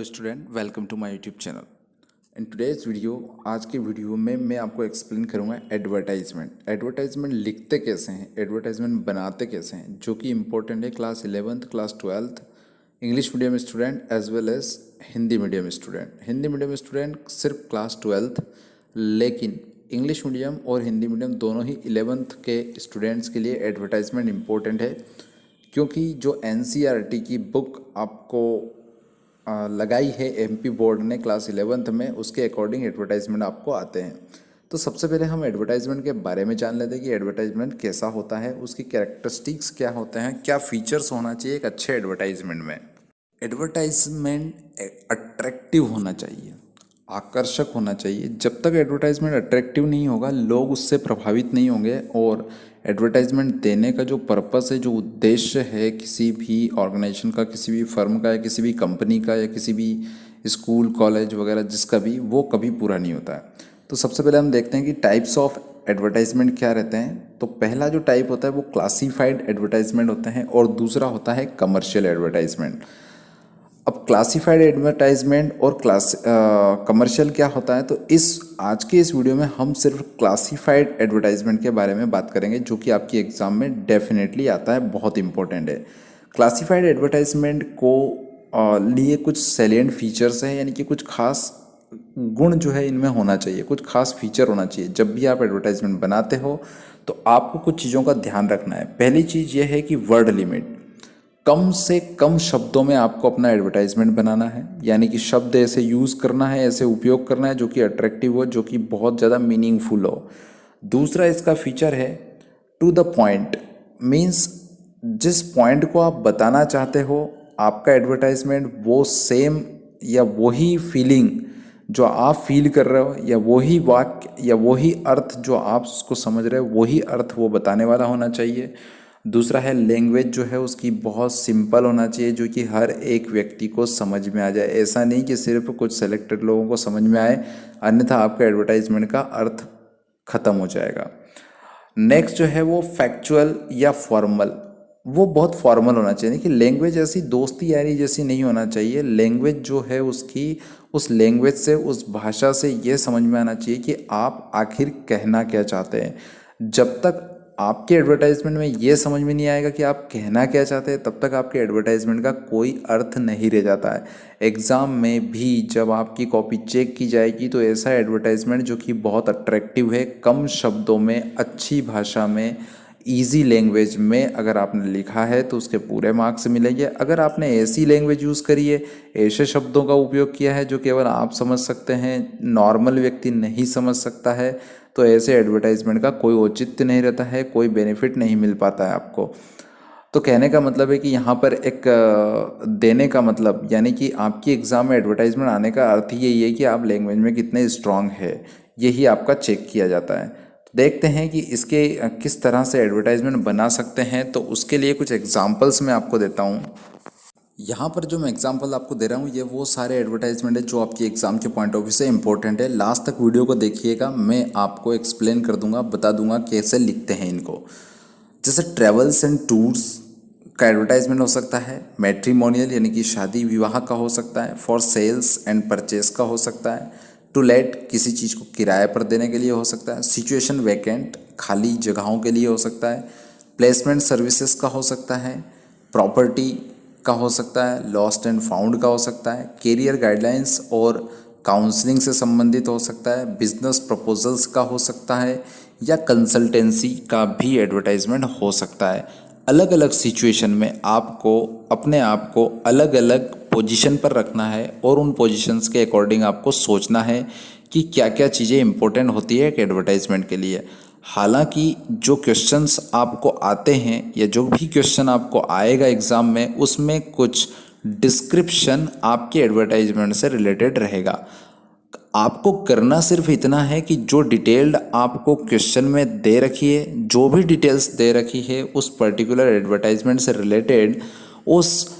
Student, welcome to my YouTube channel. In today's video, आज के video में मैं आपको एक्सप्लेन करूंगा एडवर्टाइजमेंट। एडवर्टाइजमेंट लिखते कैसे हैं, एडवर्टाइजमेंट बनाते कैसे हैं, जो कि इम्पोर्टेंट है class 11th, class 12th, English medium student as well as Hindi medium student. Hindi medium student सिर्फ क्लास 12th, लेकिन इंग्लिश मीडियम और हिंदी मीडियम दोनों ही 11th के स्टूडेंट्स के लिए एडवर्टाइजमेंट इम्पोर्टेंट है, क्योंकि जो एनसीईआरटी की बुक आपको लगाई है एमपी बोर्ड ने क्लास 11th में, उसके अकॉर्डिंग एडवर्टाइजमेंट आपको आते हैं। तो सबसे पहले हम एडवर्टाइजमेंट के बारे में जान लेते हैं कि एडवर्टाइजमेंट कैसा होता है, उसकी कैरेक्टरिस्टिक्स क्या होते हैं, क्या फीचर्स होना चाहिए एक अच्छे एडवर्टाइजमेंट में। एडवर्टाइजमेंट अट्रैक्टिव होना चाहिए, आकर्षक होना चाहिए। जब तक एडवर्टाइजमेंट अट्रैक्टिव नहीं होगा, लोग उससे प्रभावित नहीं होंगे। और एडवर्टाइजमेंट देने का जो पर्पस है, जो उद्देश्य है किसी भी ऑर्गेनाइजेशन का, किसी भी फर्म का, या किसी भी कंपनी का, या किसी भी स्कूल कॉलेज वगैरह जिसका भी, वो कभी पूरा नहीं होता है। तो सबसे पहले हम देखते हैं कि टाइप्स ऑफ एडवर्टाइजमेंट क्या रहते हैं। तो पहला जो टाइप होता है वो क्लासिफाइड एडवर्टाइजमेंट होते हैं, और दूसरा होता है कमर्शियल एडवर्टाइजमेंट। अब क्लासिफाइड एडवर्टाइजमेंट और कमर्शियल क्या होता है, तो आज के इस वीडियो में हम सिर्फ क्लासिफाइड एडवर्टाइजमेंट के बारे में बात करेंगे, जो कि आपकी एग्जाम में डेफिनेटली आता है, बहुत इंपॉर्टेंट है। क्लासिफाइड एडवर्टाइजमेंट को लिए कुछ सैलिएंट फीचर्स हैं, यानी कि कुछ खास गुण जो है इनमें होना चाहिए, कुछ खास फीचर होना चाहिए। जब भी आप एडवर्टाइजमेंट बनाते हो तो आपको कुछ चीज़ों का ध्यान रखना है। पहली चीज़ यह है कि वर्ड लिमिट, कम से कम शब्दों में आपको अपना एडवर्टाइजमेंट बनाना है, यानी कि शब्द ऐसे यूज़ करना है, ऐसे उपयोग करना है जो कि अट्रैक्टिव हो, जो कि बहुत ज़्यादा मीनिंगफुल हो। दूसरा इसका फीचर है टू द पॉइंट, मीन्स जिस पॉइंट को आप बताना चाहते हो, आपका एडवर्टाइजमेंट वो सेम या वही फीलिंग जो आप फील कर रहे हो, या वही वाक्य या वही अर्थ जो आप उसको समझ रहे हो, वही अर्थ वो बताने वाला होना चाहिए। दूसरा है लैंग्वेज जो है उसकी बहुत सिंपल होना चाहिए, जो कि हर एक व्यक्ति को समझ में आ जाए। ऐसा नहीं कि सिर्फ कुछ सेलेक्टेड लोगों को समझ में आए, अन्यथा आपका एडवर्टाइजमेंट का अर्थ खत्म हो जाएगा। नेक्स्ट जो है वो फैक्चुअल या फॉर्मल, वो बहुत फॉर्मल होना चाहिए। कि लैंग्वेज ऐसी दोस्ती यारी जैसी नहीं होना चाहिए। लैंग्वेज जो है उसकी, उस लैंग्वेज से, उस भाषा से ये समझ में आना चाहिए कि आप आखिर कहना क्या चाहते हैं। जब तक आपके एडवर्टाइजमेंट में ये समझ में नहीं आएगा कि आप कहना क्या चाहते हैं, तब तक आपके एडवर्टाइजमेंट का कोई अर्थ नहीं रह जाता है। एग्ज़ाम में भी जब आपकी कॉपी चेक की जाएगी तो ऐसा एडवर्टाइजमेंट जो कि बहुत अट्रैक्टिव है, कम शब्दों में, अच्छी भाषा में, ईजी लैंग्वेज में अगर आपने लिखा है तो उसके पूरे मार्क्स मिलेंगे। अगर आपने ऐसी लैंग्वेज यूज़ करी है, ऐसे शब्दों का उपयोग किया है जो केवल आप समझ सकते हैं, नॉर्मल व्यक्ति नहीं समझ सकता है, तो ऐसे एडवर्टाइजमेंट का कोई औचित्य नहीं रहता है, कोई बेनिफिट नहीं मिल पाता है आपको। तो कहने का मतलब है कि यहाँ पर एक देने का मतलब, यानी कि आपकी एग्ज़ाम में एडवर्टाइजमेंट आने का अर्थ यही है कि आप लैंग्वेज में कितने स्ट्रांग है, यही आपका चेक किया जाता है। तो देखते हैं कि इसके किस तरह से एडवर्टाइजमेंट बना सकते हैं। तो उसके लिए कुछ एग्जांपल्स मैं आपको देता हूँ। यहाँ पर जो मैं एग्जांपल आपको दे रहा हूँ, ये वो सारे एडवर्टाइजमेंट है जो आपकी एग्ज़ाम के पॉइंट ऑफ व्यू से इंपॉर्टेंट है। लास्ट तक वीडियो को देखिएगा, मैं आपको एक्सप्लेन कर दूंगा, बता दूंगा कैसे लिखते हैं इनको। जैसे ट्रेवल्स एंड टूर्स का एडवर्टाइजमेंट हो सकता है, मैट्रिमोनियल यानी कि शादी विवाह का हो सकता है, फॉर सेल्स एंड परचेस का हो सकता है, टू लेट किसी चीज़ को किराए पर देने के लिए हो सकता है, सिचुएशन वैकेंट खाली जगहों के लिए हो सकता है, प्लेसमेंट सर्विसेज का हो सकता है, प्रॉपर्टी का हो सकता है, लॉस्ट एंड फाउंड का हो सकता है, कैरियर गाइडलाइंस और काउंसलिंग से संबंधित हो सकता है, बिजनेस प्रपोजल्स का हो सकता है, या कंसल्टेंसी का भी एडवर्टाइजमेंट हो सकता है। अलग अलग सिचुएशन में आपको अपने आप को अलग अलग पोजीशन पर रखना है, और उन पोजीशंस के अकॉर्डिंग आपको सोचना है कि क्या क्या चीज़ें इंपॉर्टेंट होती है एक एडवर्टाइजमेंट के लिए। हालांकि जो क्वेश्चंस आपको आते हैं, या जो भी क्वेश्चन आपको आएगा एग्ज़ाम में, उसमें कुछ डिस्क्रिप्शन आपके एडवर्टाइजमेंट से रिलेटेड रहेगा। आपको करना सिर्फ इतना है कि जो डिटेल्ड आपको क्वेश्चन में दे रखी है, जो भी डिटेल्स दे रखी है उस पर्टिकुलर एडवर्टाइजमेंट से रिलेटेड, उस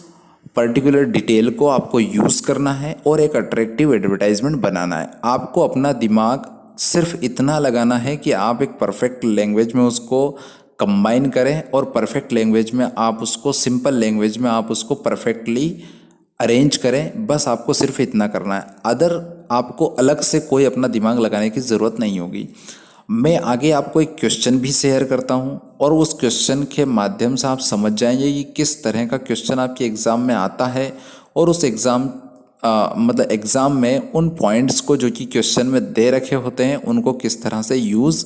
पर्टिकुलर डिटेल को आपको यूज़ करना है और एक अट्रैक्टिव एडवर्टाइजमेंट बनाना है। आपको अपना दिमाग सिर्फ इतना लगाना है कि आप एक परफेक्ट लैंग्वेज में उसको कंबाइन करें, और परफेक्ट लैंग्वेज में आप उसको, सिंपल लैंग्वेज में आप उसको परफेक्टली अरेंज करें, बस आपको सिर्फ इतना करना है। अदर आपको अलग से कोई अपना दिमाग लगाने की ज़रूरत नहीं होगी। मैं आगे आपको एक क्वेश्चन भी शेयर करता हूँ और उस क्वेश्चन के माध्यम से आप समझ जाएंगे कि किस तरह का क्वेश्चन आपके एग्ज़ाम में आता है और उस एग्ज़ाम मतलब एग्ज़ाम में उन पॉइंट्स को जो कि क्वेश्चन में दे रखे होते हैं उनको किस तरह से यूज़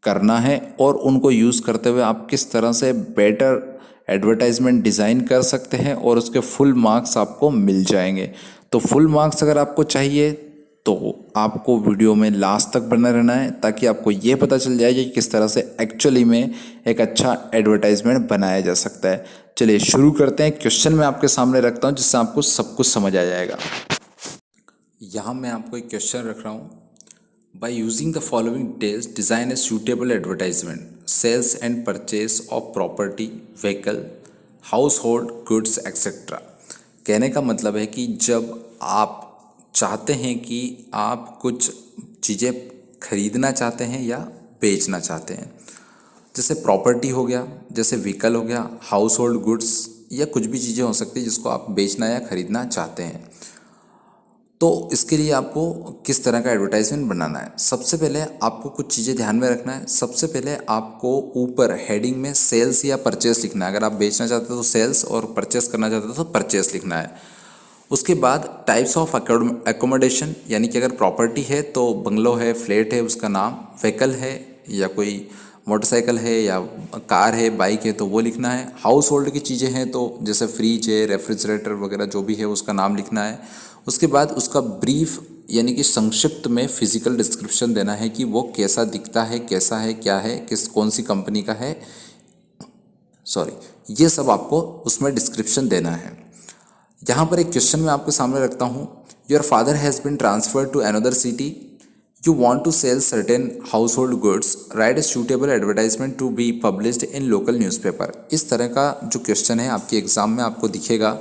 करना है और उनको यूज़ करते हुए आप किस तरह से बेटर एडवर्टाइजमेंट डिज़ाइन कर सकते हैं और उसके फुल मार्क्स आपको मिल जाएंगे। तो फुल मार्क्स अगर आपको चाहिए तो आपको वीडियो में लास्ट तक बना रहना है, ताकि आपको ये पता चल जाए कि किस तरह से एक्चुअली में एक अच्छा एडवर्टाइजमेंट बनाया जा सकता है। चलिए शुरू करते हैं। क्वेश्चन मैं आपके सामने रखता हूँ जिससे आपको सब कुछ समझ आ जाएगा। यहाँ मैं आपको एक क्वेश्चन रख रहा हूँ। By using the following details, design a suitable advertisement. Sales and purchase of property, vehicle, household goods, etc. कहने का मतलब है कि जब आप चाहते हैं कि आप कुछ चीज़ें खरीदना चाहते हैं या बेचना चाहते हैं, जैसे प्रॉपर्टी हो गया, जैसे व्हीकल हो गया, हाउस होल्ड गुड्स या कुछ भी चीज़ें हो सकती है जिसको आप बेचना या खरीदना चाहते हैं, तो इसके लिए आपको किस तरह का एडवर्टाइजमेंट बनाना है। सबसे पहले आपको कुछ चीज़ें ध्यान में रखना है। सबसे पहले आपको ऊपर हेडिंग में सेल्स या परचेस लिखना है। अगर आप बेचना चाहते हो तो सेल्स और परचेस करना चाहते हो तो परचेस लिखना है। उसके बाद टाइप्स ऑफ एकोमोडेशन, यानी कि अगर प्रॉपर्टी है तो बंगलो है, फ्लैट है, उसका नाम, व्हीकल है या कोई मोटरसाइकिल है या कार है, बाइक है तो वो लिखना है। हाउस होल्ड की चीज़ें हैं तो जैसे फ्रिज है, रेफ्रिजरेटर वगैरह जो भी है उसका नाम लिखना है। उसके बाद उसका ब्रीफ यानी कि संक्षिप्त में फिजिकल डिस्क्रिप्शन देना है कि वो कैसा दिखता है, कैसा है, क्या है, कौन सी कंपनी का है, ये सब आपको उसमें डिस्क्रिप्शन देना है। यहाँ पर एक क्वेश्चन मैं आपके सामने रखता हूँ। Your father has been transferred to another city, you want to sell certain household goods, write a suitable advertisement to be published in local newspaper. इस तरह का जो क्वेश्चन है आपके एग्जाम में आपको दिखेगा।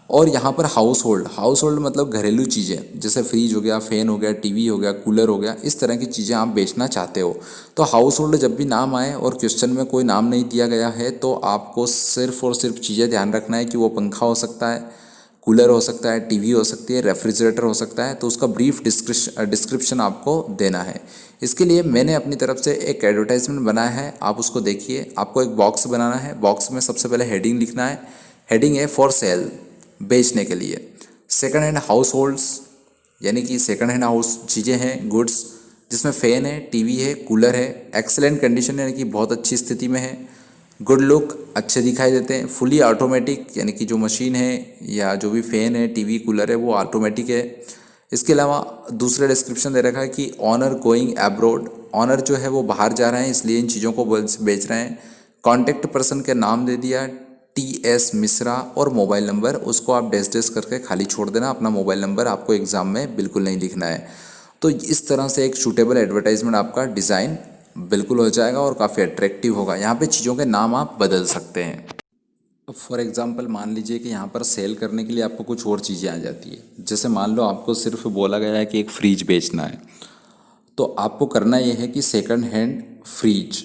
और यहाँ पर हाउस होल्ड मतलब घरेलू चीज़ें, जैसे फ्रिज हो गया, फ़ैन हो गया, टीवी हो गया, कूलर हो गया, इस तरह की चीज़ें आप बेचना चाहते हो। तो हाउस होल्ड जब भी नाम आए और क्वेश्चन में कोई नाम नहीं दिया गया है तो आपको सिर्फ और सिर्फ चीज़ें ध्यान रखना है कि वो पंखा हो सकता है, कूलर हो सकता है, टीवी हो सकती है, रेफ्रिजरेटर हो सकता है, तो उसका ब्रीफ डिस्क्रिप्शन आपको देना है। इसके लिए मैंने अपनी तरफ से एक एडवर्टाइजमेंट बनाया है, आप उसको देखिए। आपको एक बॉक्स बनाना है। बॉक्स में सबसे पहले हेडिंग लिखना है। हेडिंग है फॉर सेल, बेचने के लिए। सेकंड हैंड हाउस होल्ड्स, यानी कि सेकंड हैंड हाउस चीज़ें हैं, गुड्स, जिसमें फ़ैन है, टीवी है, कूलर है, एक्सेलेंट कंडीशन यानी कि बहुत अच्छी स्थिति में है, गुड लुक, अच्छे दिखाई देते हैं, फुली ऑटोमेटिक यानी कि जो मशीन है या जो भी फ़ैन है, टीवी, कूलर है वो ऑटोमेटिक है। इसके अलावा दूसरा डिस्क्रिप्शन दे रखा है कि ऑनर गोइंग एब्रोड, ऑनर जो है वो बाहर जा रहे हैं इसलिए इन चीज़ों को बेच रहे हैं। कॉन्टैक्ट पर्सन के नाम दे दिया, TS मिश्रा, और मोबाइल नंबर उसको आप डैश करके खाली छोड़ देना। अपना मोबाइल नंबर आपको एग्ज़ाम में बिल्कुल नहीं लिखना है। तो इस तरह से एक सूटेबल एडवर्टाइजमेंट आपका डिज़ाइन बिल्कुल हो जाएगा और काफ़ी अट्रैक्टिव होगा। यहाँ पे चीज़ों के नाम आप बदल सकते हैं। फॉर एग्जांपल मान लीजिए कि यहाँ पर सेल करने के लिए आपको कुछ और चीज़ें आ जाती है। जैसे मान लो आपको सिर्फ बोला गया है कि एक फ्रिज बेचना है, तो आपको करना यह है कि second hand fridge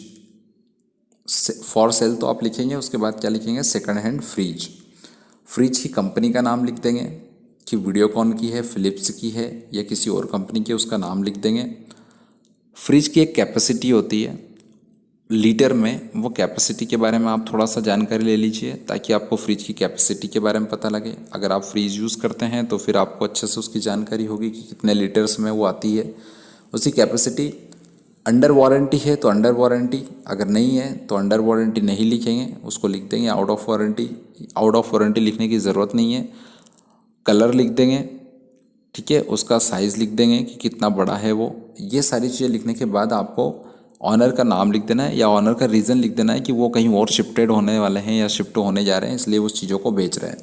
for sale तो आप लिखेंगे, उसके बाद क्या लिखेंगे, सेकंड हैंड फ्रिज। फ्रिज की कंपनी का नाम लिख देंगे कि वीडियोकॉन की है, फिलिप्स की है या किसी और कंपनी की, उसका नाम लिख देंगे। फ्रिज की एक कैपेसिटी होती है लीटर में, वो कैपेसिटी के बारे में आप थोड़ा सा जानकारी ले लीजिए ताकि आपको फ्रिज की कैपेसिटी के बारे में पता लगे। अगर आप फ्रिज यूज़ करते हैं तो फिर आपको अच्छे से उसकी जानकारी होगी कि कितने लीटर्स में वो आती है, उसकी कैपेसिटी। अंडर वारंटी है तो अंडर वारंटी, अगर नहीं है तो अंडर वारंटी नहीं लिखेंगे, उसको लिख देंगे out of warranty. Out of warranty लिखने की ज़रूरत नहीं है। कलर लिख देंगे, ठीक है, उसका साइज़ लिख देंगे कि कितना बड़ा है वो। ये सारी चीज़ें लिखने के बाद आपको ऑनर का नाम लिख देना है या ऑनर का रीज़न लिख देना है कि वो कहीं और शिफ्टेड होने वाले हैं या शिफ्ट होने जा रहे हैं इसलिए उस चीज़ों को बेच रहे हैं।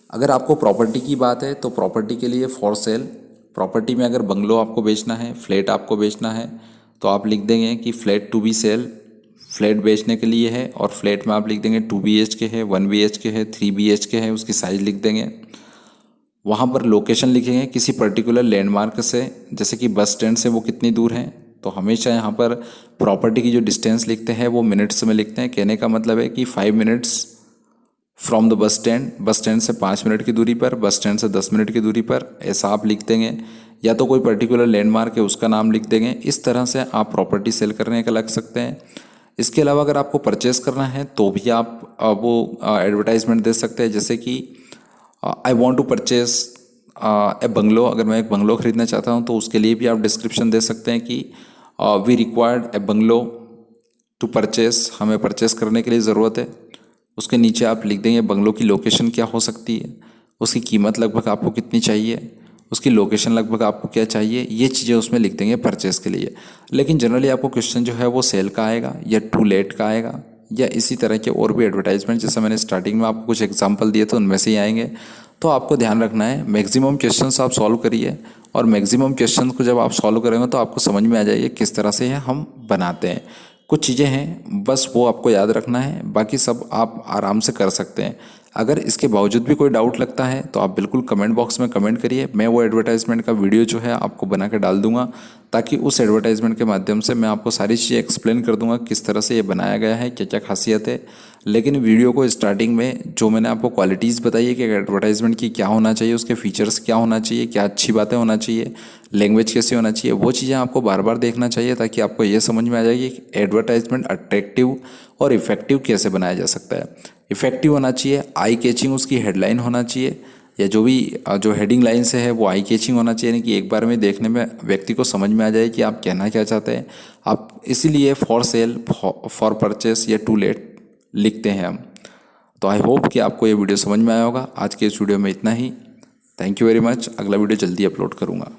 अगर आपको प्रॉपर्टी की बात है तो प्रॉपर्टी के लिए फॉर सेल, प्रॉपर्टी में अगर बंगलो आपको बेचना है, फ्लैट आपको बेचना है तो आप लिख देंगे कि flat to be sell, flat बेचने के लिए है। और फ्लैट में आप लिख देंगे 2 BHK है, 1 BHK है, 3 BHK है, उसकी साइज़ लिख देंगे। वहाँ पर लोकेशन लिखेंगे किसी पर्टिकुलर लैंडमार्क से, जैसे कि बस स्टैंड से वो कितनी दूर है। तो हमेशा यहाँ पर प्रॉपर्टी की जो डिस्टेंस लिखते हैं वो मिनट्स में लिखते हैं। कहने का मतलब है कि 5 minutes from the bus stand से 5 मिनट की दूरी पर, बस स्टैंड से 10 मिनट की दूरी पर, ऐसा आप लिख देंगे। या तो कोई पर्टिकुलर लैंडमार्क है उसका नाम लिख देंगे। इस तरह से आप प्रॉपर्टी सेल करने का लग सकते हैं। इसके अलावा अगर आपको परचेस करना है तो भी आप वो एडवर्टाइजमेंट दे सकते हैं, जैसे कि I want to purchase a bungalow. अगर मैं एक बंगलो खरीदना चाहता हूँ तो उसके लिए भी आप डिस्क्रिप्शन दे सकते हैं कि we required a bungalow to purchase, हमें परचेस करने के लिए ज़रूरत है। उसके नीचे आप लिख देंगे बंगलो की लोकेशन क्या हो सकती है, उसकी कीमत लगभग आपको कितनी चाहिए, उसकी लोकेशन लगभग आपको क्या चाहिए, ये चीज़ें उसमें लिख देंगे परचेस के लिए। लेकिन जनरली आपको क्वेश्चन जो है वो सेल का आएगा या टू लेट का आएगा या इसी तरह के और भी एडवर्टाइजमेंट, जैसे मैंने स्टार्टिंग में आपको कुछ एग्जांपल दिए थे उनमें से ही आएंगे। तो आपको ध्यान रखना है, मैक्सिमम क्वेश्चंस आप सॉल्व करिए और मैक्सिमम क्वेश्चंस को जब आप सॉल्व करेंगे तो आपको समझ में आ जाएगी किस तरह से हम बनाते हैं। कुछ चीज़ें हैं बस वो आपको याद रखना है, बाकी सब आप आराम से कर सकते हैं। अगर इसके बावजूद भी कोई डाउट लगता है तो आप बिल्कुल कमेंट बॉक्स में कमेंट करिए। मैं वो एडवर्टाइजमेंट का वीडियो जो है आपको बना के डाल दूंगा, ताकि उस एडवर्टाइजमेंट के माध्यम से मैं आपको सारी चीज़ें एक्सप्लेन कर दूंगा किस तरह से ये बनाया गया है, क्या क्या खासियत है। लेकिन वीडियो को स्टार्टिंग में जो मैंने आपको क्वालिटीज़ बताई है कि एडवर्टाइजमेंट की क्या होना चाहिए, उसके फीचर्स क्या होना चाहिए, क्या अच्छी बातें होना चाहिए, लैंग्वेज कैसे होना चाहिए, वो चीज़ें आपको बार बार देखना चाहिए, ताकि आपको ये समझ में आ जाएगी कि एडवर्टाइजमेंट अट्रैक्टिव और इफेक्टिव कैसे बनाया जा सकता है। इफेक्टिव होना चाहिए, आई कैचिंग उसकी हेडलाइन होना चाहिए, या जो हेडिंग लाइन से है वो आई कैचिंग होना चाहिए, यानी कि एक बार में देखने में व्यक्ति को समझ में आ जाए कि आप कहना क्या चाहते हैं। आप इसीलिए फॉर सेल, फॉर परचेस या टू लेट लिखते हैं हम। तो आई होप कि आपको ये वीडियो समझ में आया होगा। आज के इस वीडियो में इतना ही। Thank you very much. अगला वीडियो जल्दी अपलोड करूँगा।